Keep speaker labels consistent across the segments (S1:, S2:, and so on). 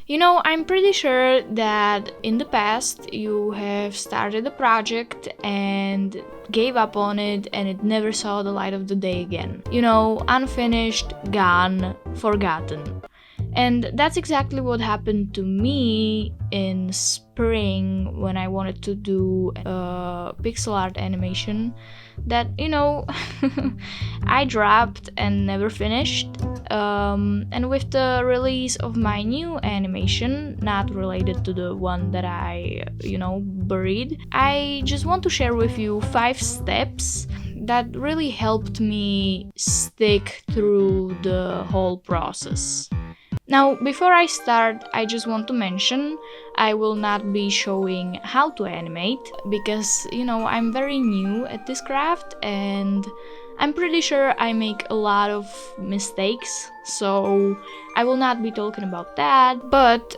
S1: You know, I'm pretty sure that in the past you have started a project and gave up on it and it never saw the light of the day again. You know, unfinished, gone, forgotten. And that's exactly what happened to me in spring when I wanted to do a pixel art animation that, you know, I dropped and never finished. And with the release of my new animation, not related to the one that I, buried, I just want to share with you 5 steps that really helped me stick through the whole process. Now, before I start, I just want to mention I will not be showing how to animate because, I'm very new at this craft and I'm pretty sure I make a lot of mistakes, so I will not be talking about that. But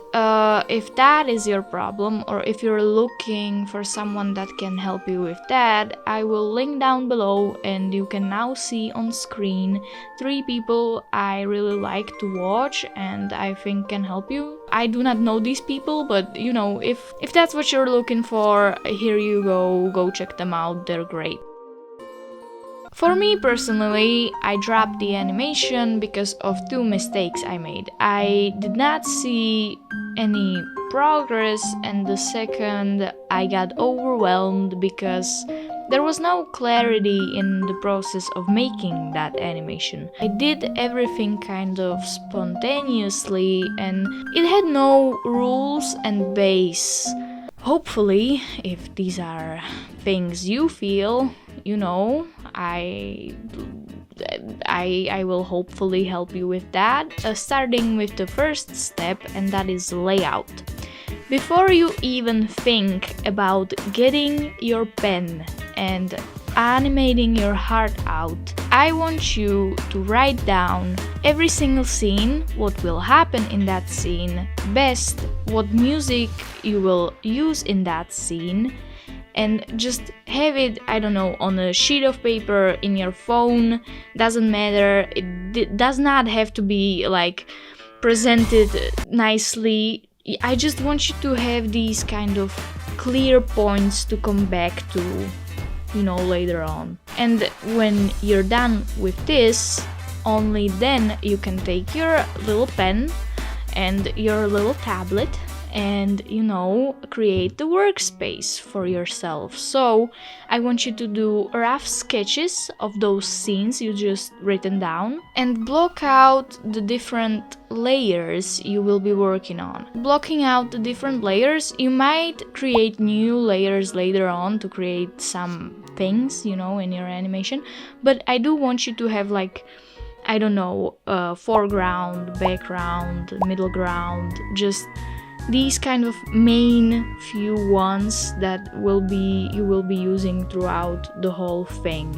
S1: if that is your problem, or if you're looking for someone that can help you with that, I will link down below and you can now see on screen 3 people I really like to watch and I think can help you. I do not know these people, but if that's what you're looking for, here you go check them out, they're great. For me personally, I dropped the animation because of 2 mistakes I made. I did not see any progress, and the second, I got overwhelmed because there was no clarity in the process of making that animation. I did everything kind of spontaneously and it had no rules and base. Hopefully, if these are things you feel, I will hopefully help you with that, starting with the first step, and that is layout. Before you even think about getting your pen and animating your heart out, I want you to write down every single scene, what will happen in that scene, best, what music you will use in that scene, and just have it, on a sheet of paper, in your phone, doesn't matter, it does not have to be presented nicely. I just want you to have these kind of clear points to come back to, later on. And when you're done with this, only then you can take your little pen and your little tablet and create the workspace for yourself. So I want you to do rough sketches of those scenes you just written down and block out the different layers you will be working on. Blocking out the different layers, you might create new layers later on to create some things, in your animation, but I do want you to have foreground, background, middle ground, just these kind of main few ones that you will be using throughout the whole thing.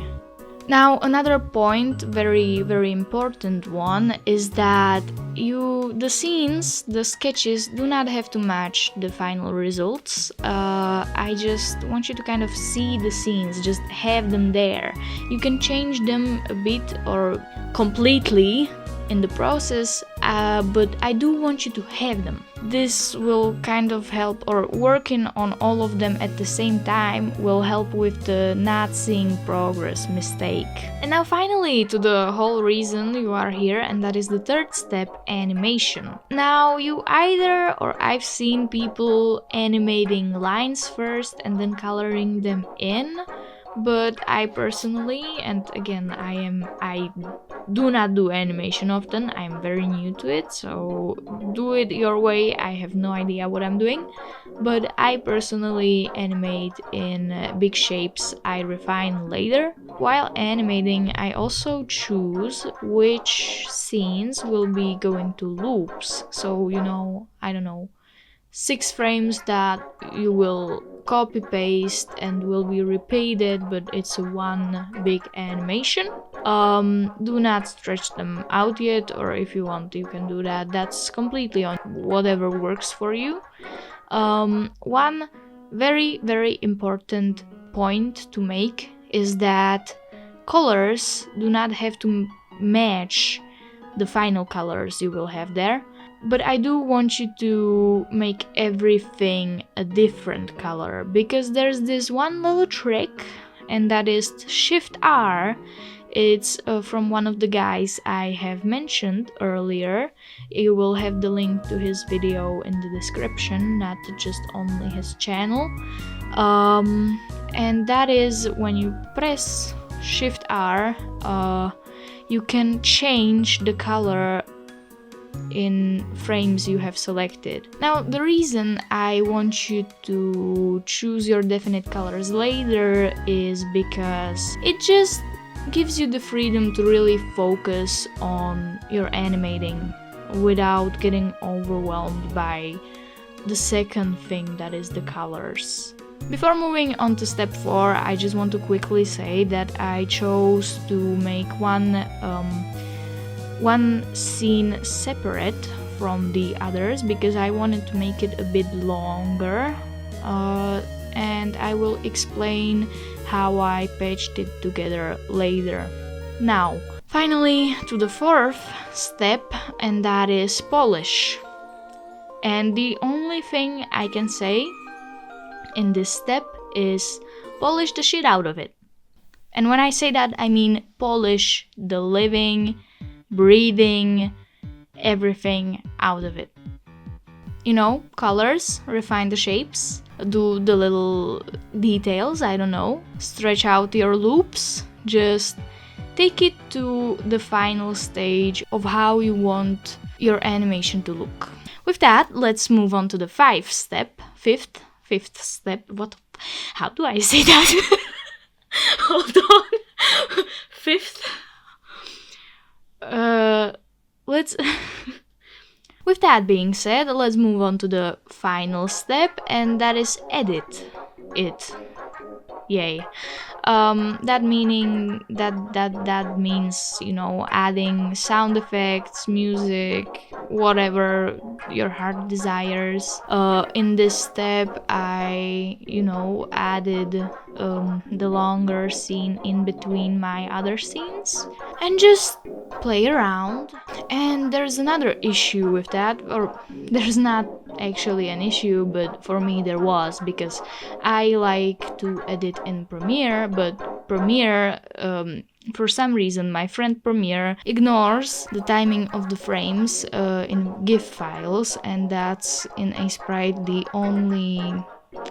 S1: Now, another point, very, very important one, is that the scenes, the sketches, do not have to match the final results. I just want you to kind of see the scenes, just have them there. You can change them a bit or completely in the process, but I do want you to have them. This will kind of help, or working on all of them at the same time will help with the not seeing progress mistake. And now finally to the whole reason you are here, and that is the third step, animation. Now I've seen people animating lines first and then coloring them in, but I personally, and again, I do not do animation often, I'm very new to it, so do it your way, I have no idea what I'm doing, but I personally animate in big shapes I refine later. While animating, I also choose which scenes will be going to loops, so 6 frames that you will copy paste and will be repeated, but it's one big animation. Do not stretch them out yet, or if you want you can do that, that's completely on whatever works for you. One very, very important point to make is that colors do not have to match the final colors you will have there. But I do want you to make everything a different color, because there's this one little trick, and that is Shift R. It's from one of the guys I have mentioned earlier. You will have the link to his video in the description, not just only his channel. And that is when you press Shift R, you can change the color in frames you have selected. Now, the reason I want you to choose your definite colors later is because it just gives you the freedom to really focus on your animating without getting overwhelmed by the second thing, that is the colors. Before moving on to step 4, I just want to quickly say that I chose to make one scene separate from the others because I wanted to make it a bit longer, and I will explain how I patched it together later. Now, finally to the 4th step, and that is polish. And the only thing I can say in this step is polish the shit out of it. And when I say that, I mean polish the living, breathing, everything out of it. You know, colors, refine the shapes, do the little details, I don't know, stretch out your loops, just take it to the final stage of how you want your animation to look. With that, let's move on to the fifth step. How do I say that? Hold on. Fifth. Let's With that being said, let's move on to the final step, and that is edit it. Yay. That means, you know, adding sound effects, music, whatever your heart desires. In this step, I, added the longer scene in between my other scenes and just play around. And there's another issue with that, or there's not actually an issue, but for me there was, because I like to edit in Premiere, but Premiere, for some reason, my friend Premiere ignores the timing of the frames in GIF files, and that's in a sprite the only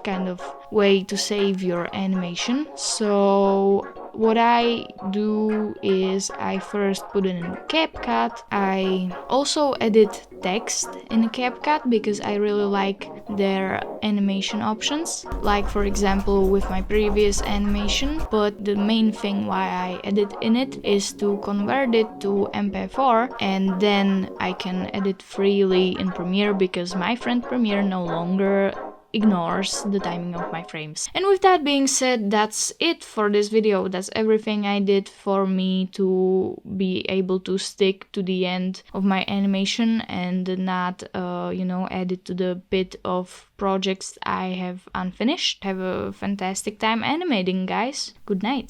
S1: kind of way to save your animation. So what I do is I first put it in CapCut. I also edit text in CapCut because I really like their animation options, like for example with my previous animation. But the main thing why I edit in it is to convert it to MP4, and then I can edit freely in Premiere because my friend Premiere no longer ignores the timing of my frames. And with that being said, that's it for this video. That's everything I did for me to be able to stick to the end of my animation and not add it to the bit of projects I have unfinished. Have a fantastic time animating, guys. Good night.